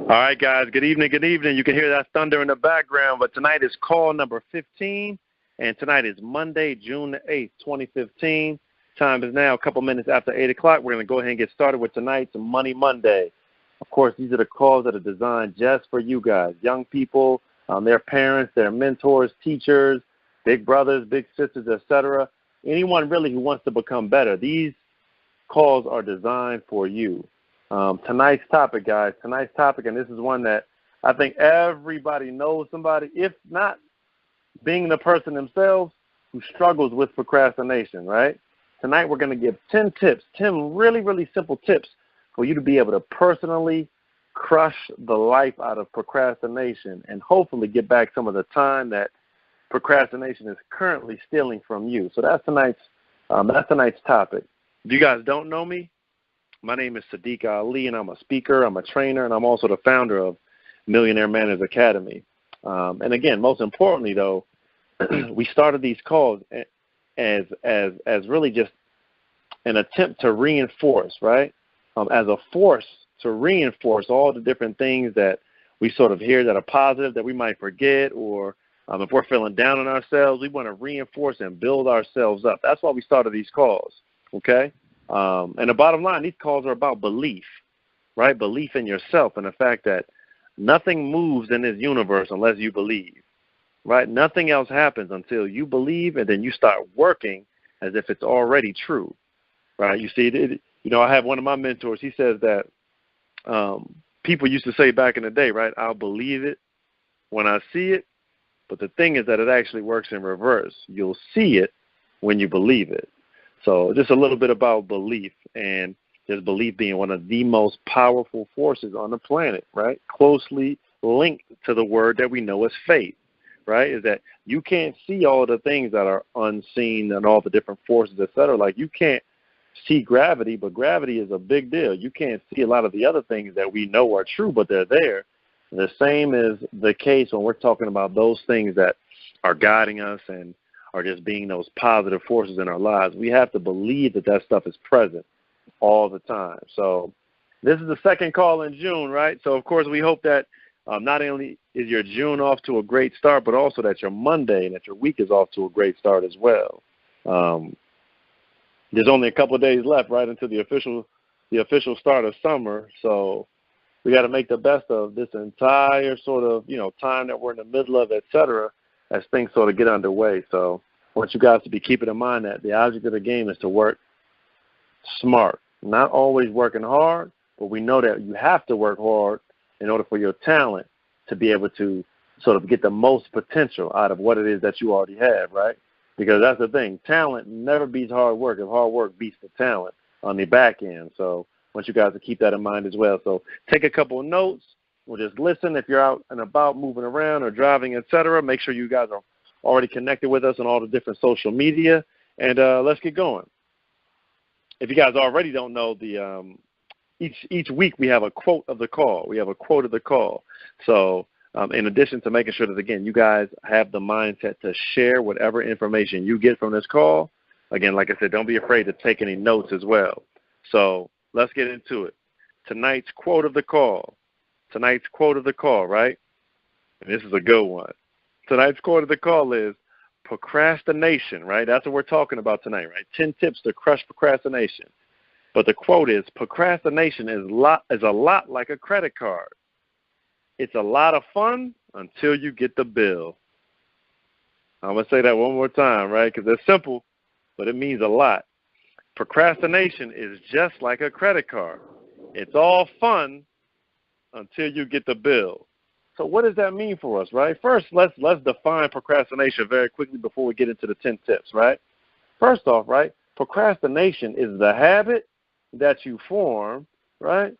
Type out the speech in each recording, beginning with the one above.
All right, guys. Good evening. Good evening. You can hear that thunder in the background, but tonight is call number 15, and tonight is Monday, June the 8th, 2015. Time is now a couple minutes after 8 o'clock. We're going to go ahead and get started with tonight's Money Monday. Of course, these are the calls that are designed just for you guys, young people, their parents, their mentors, teachers, big brothers, big sisters, etc. Anyone really who wants to become better. These calls are designed for you. Tonight's topic, guys, and this is one that I think everybody knows somebody, if not being the person themselves, who struggles with procrastination, right? Tonight we're going to give 10 tips, 10 really, really simple tips for you to be able to personally crush the life out of procrastination and hopefully get back some of the time that procrastination is currently stealing from you. So that's tonight's topic. If you guys don't know me, my name is Sadiq Ali, and I'm a speaker, I'm a trainer, and I'm also the founder of Millionaire Manners Academy. And again, most importantly, though, we started these calls as really just an attempt to reinforce, right? As a force to reinforce all the different things that we sort of hear that are positive that we might forget, or if we're feeling down on ourselves, we want to reinforce and build ourselves up. That's why we started these calls, okay? And the bottom line, these calls are about belief, right? Belief in yourself and the fact that nothing moves in this universe unless you believe, right? Nothing else happens until you believe, and then you start working as if it's already true, right? You see, I have one of my mentors. He says that people used to say back in the day, right, I'll believe it when I see it. But the thing is that it actually works in reverse. You'll see it when you believe it. So just a little bit about belief, and just belief being one of the most powerful forces on the planet, right? Closely linked to the word that we know as faith, right? Is that you can't see all the things that are unseen and all the different forces, et cetera. Like you can't see gravity, but gravity is a big deal. You can't see a lot of the other things that we know are true, but they're there. The same is the case when we're talking about those things that are guiding us and are just being those positive forces in our lives. We have to believe that that stuff is present all the time. So this is the second call in June, right? So, of course, we hope that not only is your June off to a great start, but also that your Monday and that your week is off to a great start as well. There's only a couple of days left, right, until the official start of summer. So we got to make the best of this entire sort of, time that we're in the middle of, et cetera, as things sort of get underway. So I want you guys to be keeping in mind that the object of the game is to work smart, not always working hard, but we know that you have to work hard in order for your talent to be able to sort of get the most potential out of what it is that you already have, right? Because that's the thing. Talent never beats hard work if hard work beats the talent on the back end. So I want you guys to keep that in mind as well. So take a couple of notes. Or just listen if you're out and about, moving around or driving, et cetera. Make sure you guys are already connected with us on all the different social media, and let's get going. If you guys already don't know, each week we have a quote of the call. So in addition to making sure that, again, you guys have the mindset to share whatever information you get from this call, again, like I said, don't be afraid to take any notes as well. So let's get into it. Tonight's quote of the call, right? And this is a good one. Tonight's quote of the call is procrastination, right? That's what we're talking about tonight, right? 10 tips to crush procrastination. But the quote is, procrastination is a lot like a credit card. It's a lot of fun until you get the bill. I'm going to say that one more time, right? Because it's simple, but it means a lot. Procrastination is just like a credit card. It's all fun until you get the bill. So what does that mean for us, right? First, let's define procrastination very quickly before we get into the 10 tips, right? First off, right, procrastination is the habit that you form, right?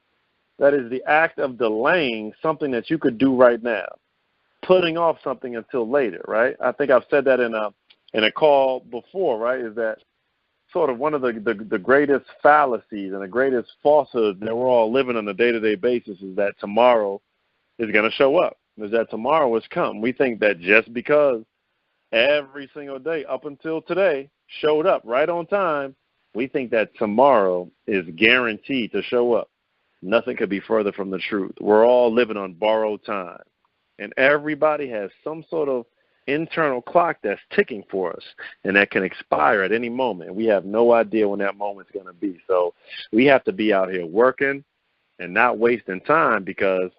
That is the act of delaying something that you could do right now, putting off something until later, right? I think I've said that in a call before, right, is that sort of one of the greatest fallacies and the greatest falsehoods that we're all living on a day-to-day basis is that tomorrow is going to show up, is that tomorrow has come. We think that just because every single day up until today showed up right on time, we think that tomorrow is guaranteed to show up. Nothing could be further from the truth. We're all living on borrowed time. And everybody has some sort of internal clock that's ticking for us, and that can expire at any moment. We have no idea when that moment's going to be. So we have to be out here working and not wasting time, because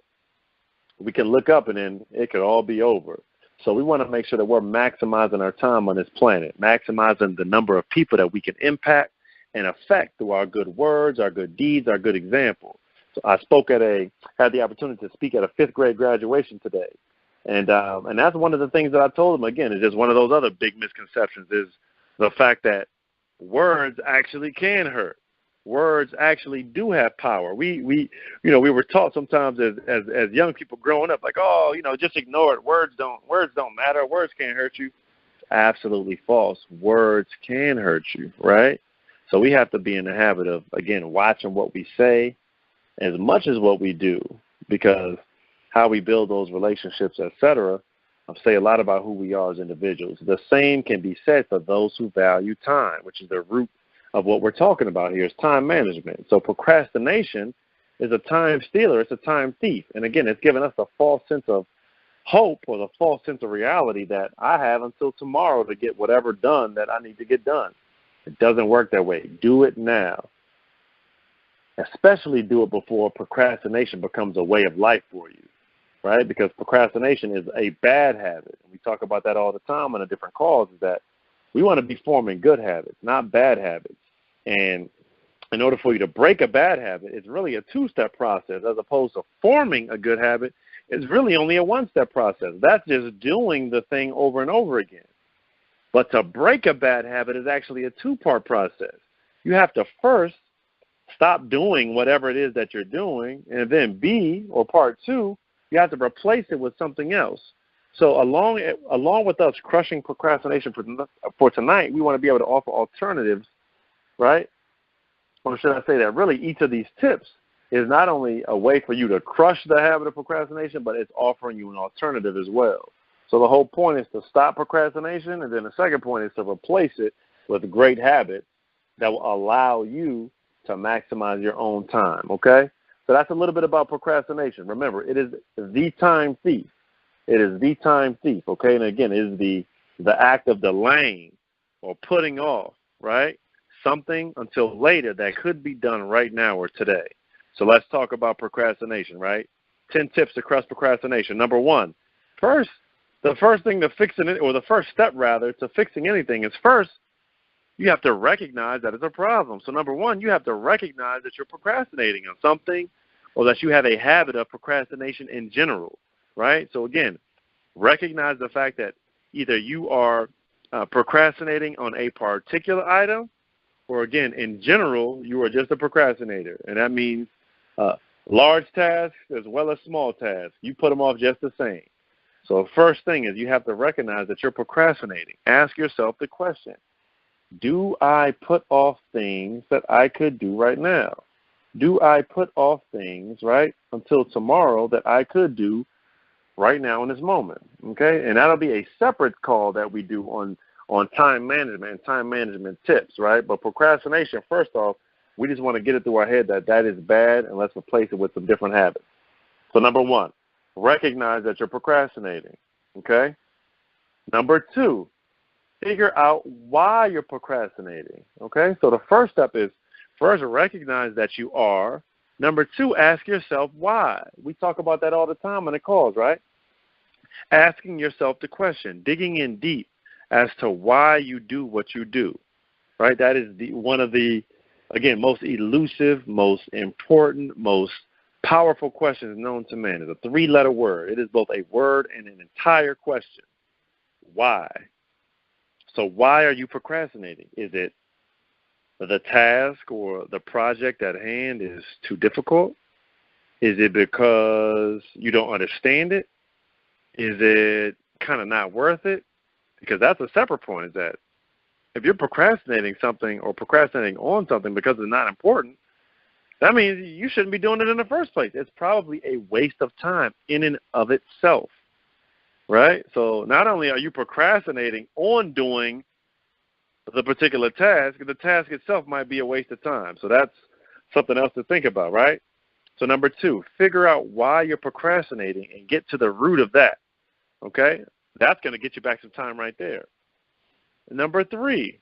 we can look up and then it could all be over. So we want to make sure that we're maximizing our time on this planet, maximizing the number of people that we can impact and affect through our good words, our good deeds, our good example. So I had the opportunity to speak at a 5th grade graduation today. And that's one of the things that I told them. Again, it's just one of those other big misconceptions, is the fact that words actually can hurt. Words actually do have power. We were taught sometimes as young people growing up, like, oh, just ignore it. Words don't matter. Words can't hurt you. Absolutely false. Words can hurt you, right? So we have to be in the habit of, again, watching what we say as much as what we do, because how we build those relationships, etc., say a lot about who we are as individuals. The same can be said for those who value time, which is the root of what we're talking about here, is time management. So procrastination is a time stealer. It's a time thief. And again, it's giving us a false sense of hope, or the false sense of reality that I have until tomorrow to get whatever done that I need to get done. It doesn't work that way. Do it now. Especially do it before procrastination becomes a way of life for you, right? Because procrastination is a bad habit. And we talk about that all the time on the different calls, is that we want to be forming good habits, not bad habits. And in order for you to break a bad habit, it's really a 2-step process, as opposed to forming a good habit. It's really only a 1-step process. That's just doing the thing over and over again. But to break a bad habit is actually a 2-part process. You have to first stop doing whatever it is that you're doing, and then B, or part 2, you have to replace it with something else. So along with us crushing procrastination for tonight, we want to be able to offer alternatives, right? Or should I say that really each of these tips is not only a way for you to crush the habit of procrastination, but it's offering you an alternative as well. So the whole point is to stop procrastination, and then the second point is to replace it with great habits that will allow you to maximize your own time, okay? So that's a little bit about procrastination. Remember, it is the time thief. It is the time thief, okay? And again, it is the act of delaying or putting off, right, something until later that could be done right now or today. So let's talk about procrastination, right? 10 tips to crush procrastination. Number 1, the first thing to fixing it, or the first step rather, to fixing anything is first, you have to recognize that it's a problem. So number 1, you have to recognize that you're procrastinating on something, or that you have a habit of procrastination in general, right? So again, recognize the fact that either you are procrastinating on a particular item, or again, in general, you are just a procrastinator. And that means large tasks as well as small tasks. You put them off just the same. So first thing is you have to recognize that you're procrastinating. Ask yourself the question, do I put off things that I could do right now? Do I put off things, right, until tomorrow that I could do right now in this moment? Okay? And that'll be a separate call that we do on time management and time management tips, right? But procrastination, first off, we just want to get it through our head that is bad, and let's replace it with some different habits. So number 1, recognize that you're procrastinating, okay? Number 2, figure out why you're procrastinating, okay? So the first step is, first, recognize that you are. Number 2, ask yourself why. We talk about that all the time on the calls, right? Asking yourself the question, digging in deep as to why you do what you do, right? That is one of the, again, most elusive, most important, most powerful questions known to man. It's a 3-letter word. It is both a word and an entire question. Why? So why are you procrastinating? Is it the task or the project at hand is too difficult? Is it because you don't understand it? Is it kind of not worth it? Because that's a separate point, is that if you're procrastinating something or procrastinating on something because it's not important, that means you shouldn't be doing it in the first place. It's probably a waste of time in and of itself, right? So not only are you procrastinating on doing the particular task, the task itself might be a waste of time. So that's something else to think about, right? So number 2, figure out why you're procrastinating and get to the root of that. Okay? That's going to get you back some time right there. Number three,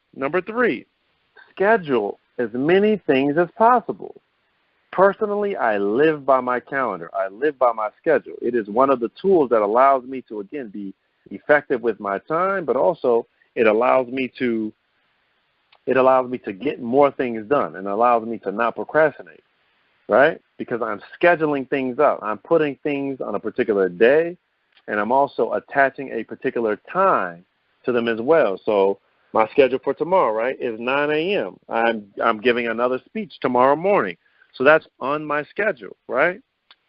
schedule as many things as possible. Personally, I live by my calendar. I live by my schedule. It is one of the tools that allows me to, again, be effective with my time, but also it allows me to get more things done and allows me to not procrastinate, right? Because I'm scheduling things out. I'm putting things on a particular day, and I'm also attaching a particular time to them as well. So my schedule for tomorrow, right, is 9 a.m. I'm giving another speech tomorrow morning. So that's on my schedule, right?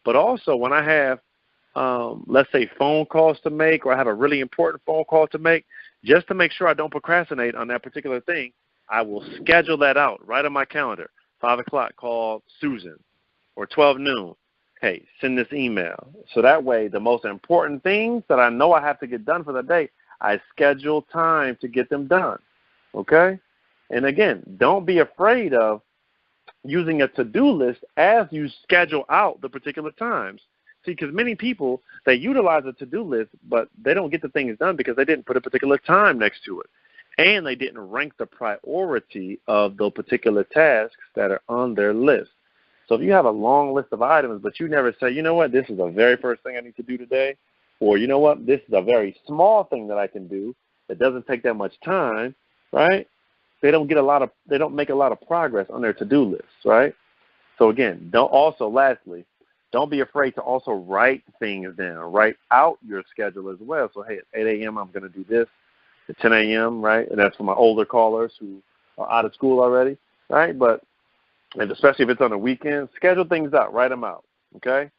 But also when I have, let's say, phone calls to make, or I have a really important phone call to make, just to make sure I don't procrastinate on that particular thing, I will schedule that out right on my calendar. 5 o'clock, call Susan, or 12 noon. Hey, send this email. So that way, the most important things that I know I have to get done for the day, I schedule time to get them done, okay? And again, don't be afraid of using a to-do list as you schedule out the particular times. See, because many people, they utilize a to-do list, but they don't get the things done because they didn't put a particular time next to it. And they didn't rank the priority of the particular tasks that are on their list. So if you have a long list of items, but you never say, you know what, this is the very first thing I need to do today, or you know what, this is a very small thing that I can do that doesn't take that much time, right? They don't make a lot of progress on their to-do lists, right? So again, lastly, don't be afraid to also write things down. Write out your schedule as well. So, hey, at 8 a.m. I'm going to do this. At 10 a.m., right? And that's for my older callers who are out of school already, right? But and especially if it's on the weekend, schedule things out. Write them out, okay?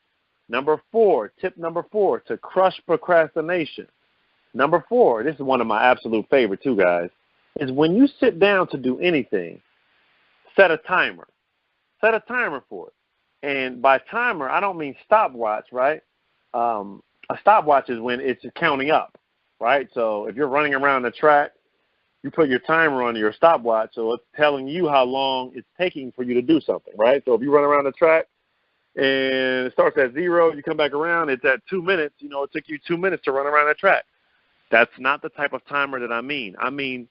Tip number four, to crush procrastination. Number 4, this is one of my absolute favorite too, guys, is when you sit down to do anything, set a timer. Set a timer for it. And by timer, I don't mean stopwatch, right? A stopwatch is when it's counting up, right? So if you're running around the track, you put your timer on your stopwatch, so it's telling you how long it's taking for you to do something, right? So if you run around the track and it starts at 0, you come back around, it's at 2 minutes, it took you 2 minutes to run around the track. That's not the type of timer that I mean. I mean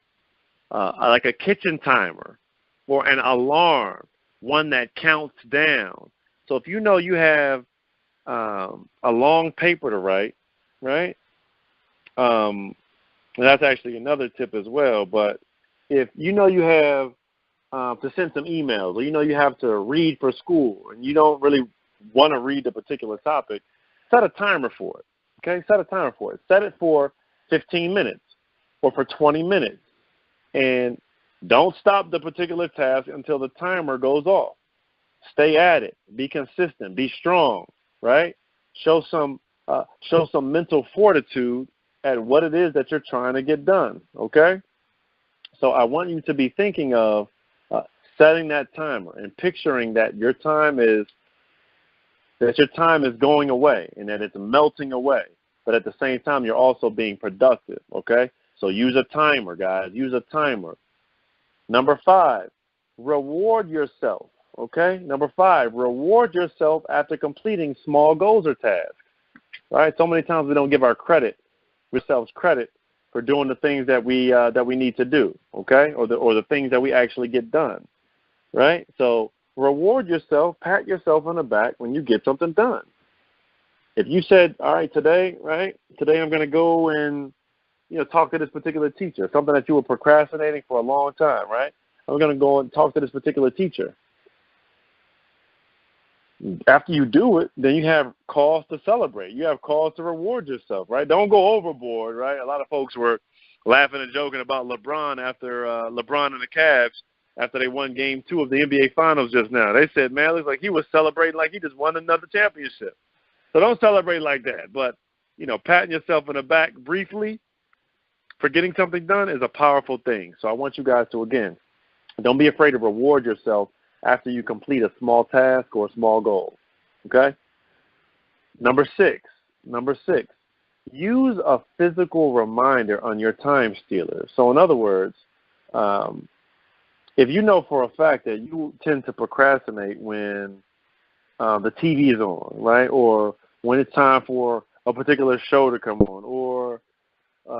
like a kitchen timer or an alarm, one that counts down. So if you know you have a long paper to write, right? And that's actually another tip as well. But if you know you have to send some emails, or you have to read for school, and you don't really want to read the particular topic, set a timer for it. Okay, set a timer for it. Set it for 15 minutes or for 20 minutes. And don't stop the particular task until the timer goes off. Stay at it. Be consistent. Be strong, right? Show some mental fortitude at what it is that you're trying to get done, okay? So I want you to be thinking of setting that timer and picturing that your time is going away and that it's melting away. But at the same time, you're also being productive, okay? So use a timer, guys. Use a timer. Number 5, reward yourself, okay? Number 5, reward yourself after completing small goals or tasks, right? So many times we don't give ourselves credit for doing the things that we need to do, okay? Or the things that we actually get done, right? So reward yourself, pat yourself on the back when you get something done. If you said, all right, today I'm going to go and, talk to this particular teacher, something that you were procrastinating for a long time, right? I'm going to go and talk to this particular teacher. After you do it, then you have cause to celebrate. You have cause to reward yourself, right? Don't go overboard, right? A lot of folks were laughing and joking about LeBron after LeBron and the Cavs after they won Game 2 of the NBA Finals just now. They said, man, it looks like he was celebrating like he just won another championship. So don't celebrate like that. But, patting yourself on the back briefly for getting something done is a powerful thing. So I want you guys to, again, don't be afraid to reward yourself after you complete a small task or a small goal, okay? Number 6, use a physical reminder on your time stealer. So in other words, if you know for a fact that you tend to procrastinate when the TV is on, right? Or when it's time for a particular show to come on, or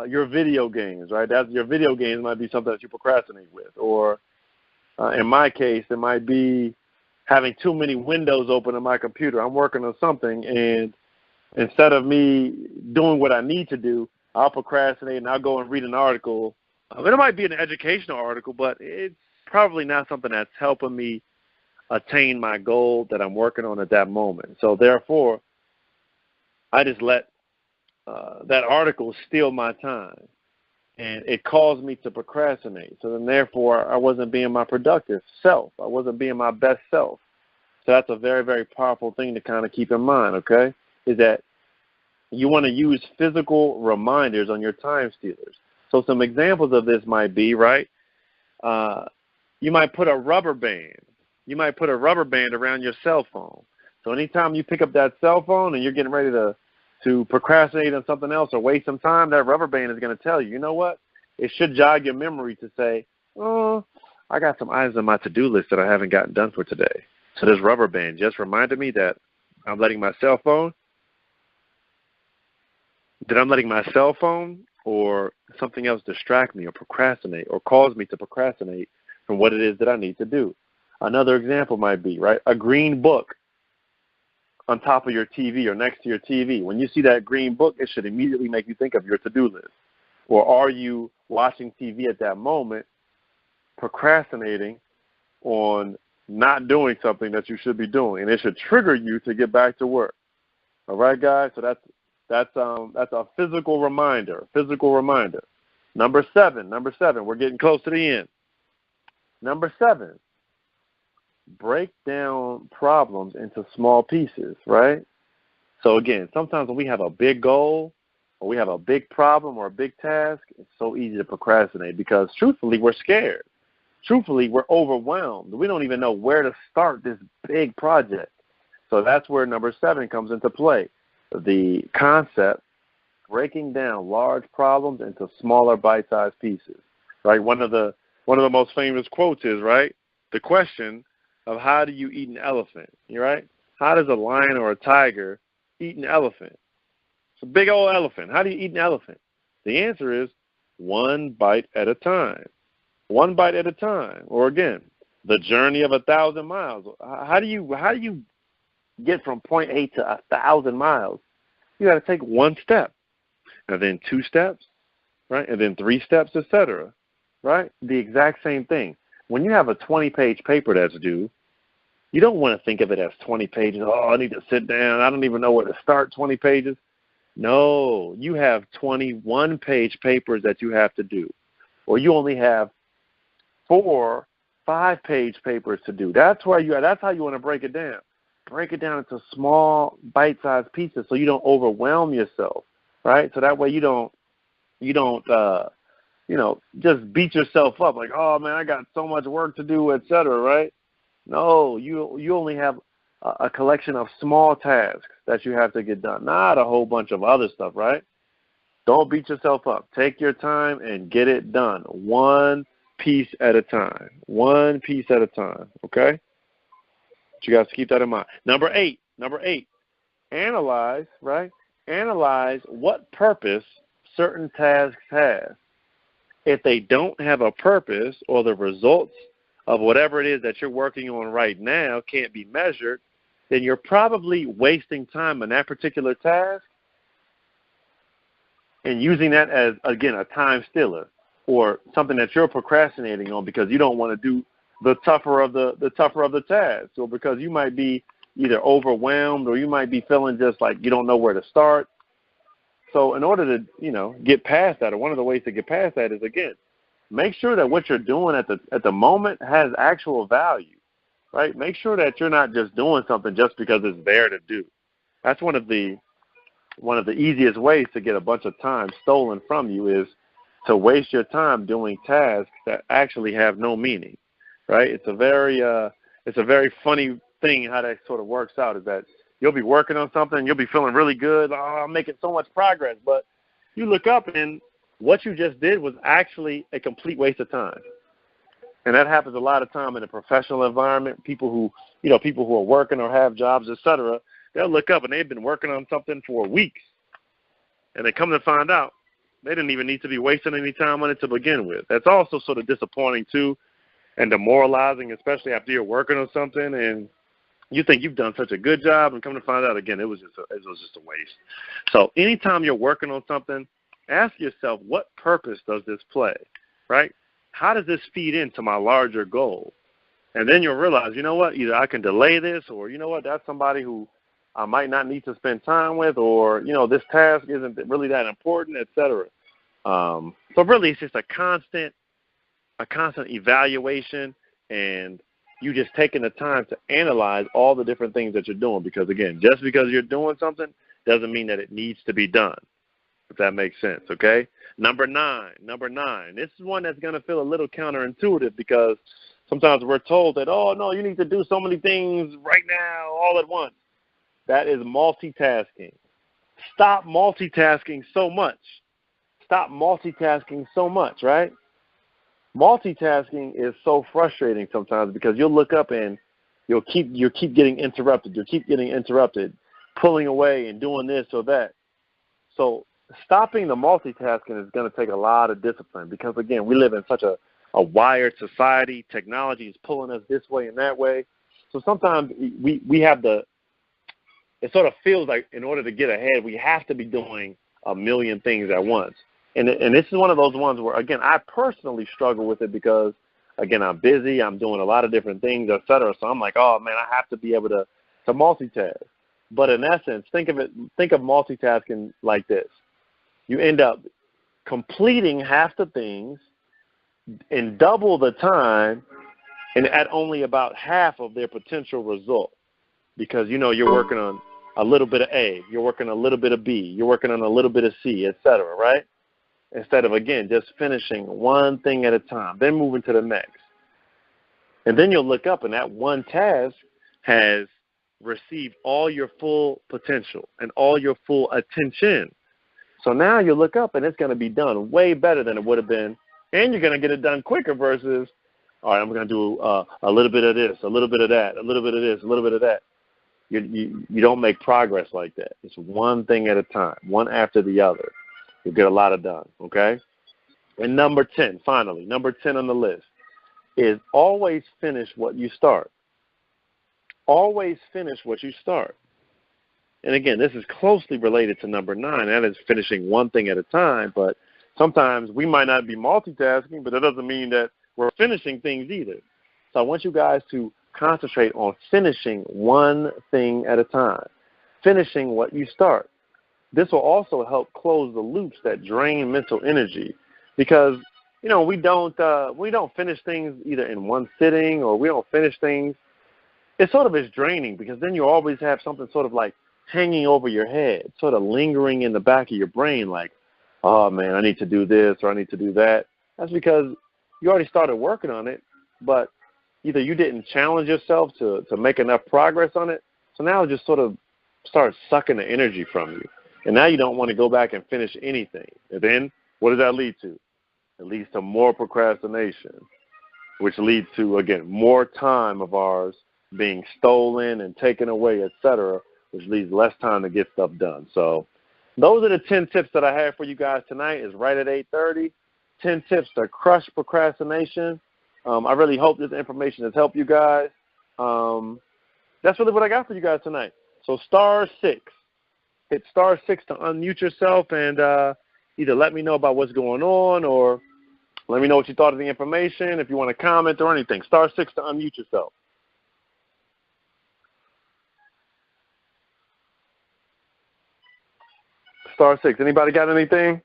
your video games, right? Your video games might be something that you procrastinate with. Or in my case, it might be having too many windows open on my computer. I'm working on something, and instead of me doing what I need to do, I'll procrastinate and I'll go and read an article. It might be an educational article, but it's probably not something that's helping me attain my goal that I'm working on at that moment. So therefore, I just let that article steal my time, and it caused me to procrastinate. So then therefore, I wasn't being my productive self. I wasn't being my best self. So that's a very, very powerful thing to kind of keep in mind, okay, is that you want to use physical reminders on your time stealers. So some examples of this might be, right, you might put a rubber band. You might put a rubber band around your cell phone. So anytime you pick up that cell phone and you're getting ready to procrastinate on something else or waste some time, that rubber band is going to tell you, you know what? It should jog your memory to say, oh, I got some items on my to-do list that I haven't gotten done for today. So this rubber band just reminded me that I'm letting my cell phone or something else distract me or procrastinate or cause me to procrastinate from what it is that I need to do. Another example might be, right, a green book on top of your TV or next to your TV. When you see that green book, it should immediately make you think of your to-do list. Or are you watching TV at that moment, procrastinating on not doing something that you should be doing? And it should trigger you to get back to work. All right, guys? So that's a physical reminder. Number seven. We're getting close to the end. Number 7. Break down problems into small pieces, right? So again, sometimes when we have a big goal or we have a big problem or a big task, it's so easy to procrastinate because truthfully, we're scared. Truthfully, we're overwhelmed. We don't even know where to start this big project. So that's where number 7 comes into play. The concept, breaking down large problems into smaller bite-sized pieces, right? One of the most famous quotes is, right, the question of how do you eat an elephant, right? How does a lion or a tiger eat an elephant? It's a big old elephant. How do you eat an elephant? The answer is one bite at a time. One bite at a time. Or again, the journey of 1,000 miles. How do you get from point A to 1,000 miles? You got to take one step, and then 2 steps, right? And then 3 steps, etc. Right? The exact same thing. When you have a 20-page paper that's due, you don't want to think of it as 20 pages. Oh, I need to sit down. I don't even know where to start 20 pages. No, you have 21-page papers that you have to do. Or you only have 4 5-page papers to do. That's how you want to break it down. Break it down into small, bite-sized pieces so you don't overwhelm yourself, right? So that way you don't just beat yourself up like, oh, man, I got so much work to do, et cetera, right? No, you only have a collection of small tasks that you have to get done, not a whole bunch of other stuff, right? Don't beat yourself up. Take your time and get it done, one piece at a time, okay? But you guys keep that in mind. Number 8, analyze, right? Analyze what purpose certain tasks have. If they don't have a purpose or the results of whatever it is that you're working on right now can't be measured, then you're probably wasting time on that particular task and using that as, again, a time stealer or something that you're procrastinating on because you don't want to do the tougher of the tasks, or because you might be either overwhelmed or you might be feeling just like you don't know where to start. So in order to, get past that, or one of the ways to get past that is, again, make sure that what you're doing at the moment has actual value, right? Make sure that you're not just doing something just because it's there to do. That's one of the easiest ways to get a bunch of time stolen from you is to waste your time doing tasks that actually have no meaning, right? It's a very funny thing how that sort of works out is that you'll be working on something, you'll be feeling really good, oh, I'm making so much progress, but you look up and what you just did was actually a complete waste of time. And that happens a lot of time in a professional environment, people who people who are working or have jobs, et cetera, they'll look up and they've been working on something for weeks. And they come to find out they didn't even need to be wasting any time on it to begin with. That's also sort of disappointing, too, and demoralizing, especially after you're working on something and you think you've done such a good job, and come to find out, again, it was just a waste. So anytime you're working on something, ask yourself, what purpose does this play, right? How does this feed into my larger goal? And then you'll realize, you know what, either I can delay this, or, you know what, that's somebody who I might not need to spend time with, or, this task isn't really that important, et cetera. So really it's just a constant evaluation, and you just taking the time to analyze all the different things that you're doing, because, again, just because you're doing something doesn't mean that it needs to be done, if that makes sense, okay? Number nine. This is one that's going to feel a little counterintuitive, because sometimes we're told that, oh, no, you need to do so many things right now all at once. That is multitasking. Stop multitasking so much. Right? Multitasking is so frustrating sometimes, because you'll look up and you'll keep getting interrupted. You'll keep getting interrupted, pulling away and doing this or that. So stopping the multitasking is going to take a lot of discipline, because, again, we live in such a wired society. Technology is pulling us this way and that way. So sometimes we have it sort of feels like in order to get ahead, we have to be doing a million things at once. And this is one of those ones where, again, I personally struggle with it, because, again, I'm busy, I'm doing a lot of different things, et cetera. So I'm like, oh, man, I have to be able to multitask. But in essence, think of multitasking like this. You end up completing half the things in double the time and at only about half of their potential result, because, you're working on a little bit of A, you're working on a little bit of B, you're working on a little bit of C, et cetera, right? Instead of, again, just finishing one thing at a time, then moving to the next. And then you'll look up and that one task has received all your full potential and all your full attention. So now you look up and it's going to be done way better than it would have been, and you're going to get it done quicker versus, all right, I'm going to do a little bit of this, a little bit of that, a little bit of this, a little bit of that. You don't make progress like that. It's one thing at a time, one after the other. You'll get a lot of done, okay? And number 10 on the list is always finish what you start. Always finish what you start. And again, this is closely related to number 9. That is finishing one thing at a time. But sometimes we might not be multitasking, but that doesn't mean that we're finishing things either. So I want you guys to concentrate on finishing one thing at a time, finishing what you start. This will also help close the loops that drain mental energy, because, we don't finish things either in one sitting, or we don't finish things. It sort of is draining, because then you always have something sort of like hanging over your head, sort of lingering in the back of your brain, like, oh, man, I need to do this or I need to do that. That's because you already started working on it, but either you didn't challenge yourself to make enough progress on it, so now it just sort of starts sucking the energy from you. And now you don't want to go back and finish anything. And then what does that lead to? It leads to more procrastination, which leads to, again, more time of ours being stolen and taken away, et cetera, which leaves less time to get stuff done. So those are the 10 tips that I have for you guys tonight. Is right at 8:30. 10 tips to crush procrastination. I really hope this information has helped you guys. That's really what I got for you guys tonight. So *6. Hit *6 to unmute yourself and either let me know about what's going on, or let me know what you thought of the information, if you want to comment or anything. *6 to unmute yourself. *6. Anybody got anything?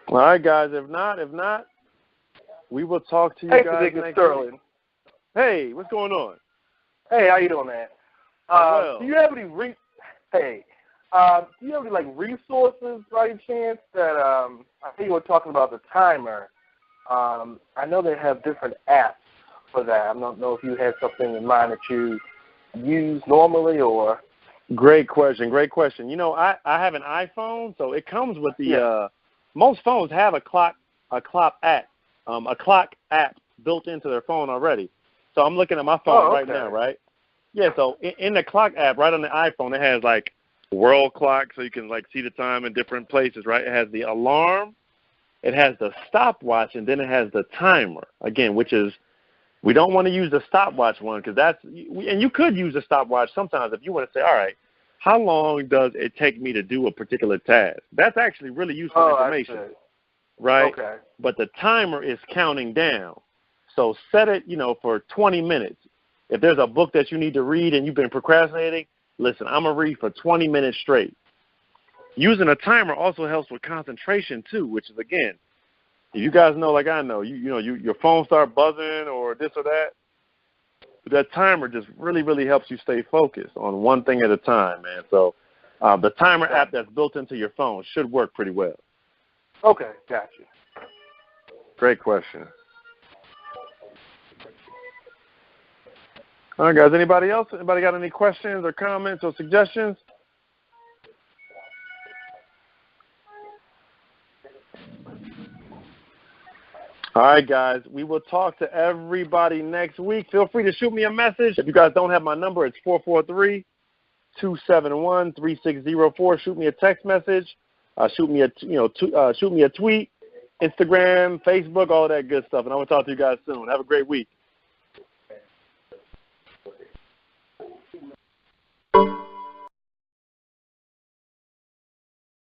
All right, guys. If not, we will talk to you guys next week. Hey, what's going on? Hey, how you doing, man? Well. Do you have any resources by any chance that I think you were talking about the timer? I know they have different apps for that. I don't know if you had something in mind that you use normally or. Great question. I have an iPhone, so it comes with the most phones have a clock app built into their phone already. So I'm looking at my phone right now, right? Yeah, so in the clock app, right on the iPhone, it has, like, world clock, so you can, like, see the time in different places, right? It has the alarm, it has the stopwatch, and then it has the timer, again, which is, we don't want to use the stopwatch one because that's, and you could use the stopwatch sometimes if you want to say, all right, how long does it take me to do a particular task? That's actually really useful information, right? Okay. But the timer is counting down. So set it, for 20 minutes. If there's a book that you need to read and you've been procrastinating, listen, I'm going to read for 20 minutes straight. Using a timer also helps with concentration, too, which is, again, you guys know, like I know, your phone start buzzing or this or that. But that timer just really, really helps you stay focused on one thing at a time, man. So the timer app that's built into your phone should work pretty well. Okay, gotcha. Great question. All right, guys, anybody else? Anybody got any questions or comments or suggestions? All right, guys, we will talk to everybody next week. Feel free to shoot me a message. If you guys don't have my number, it's 443-271-3604. Shoot me a text message. Shoot me a tweet, Instagram, Facebook, all that good stuff. And I will talk to you guys soon. Have a great week.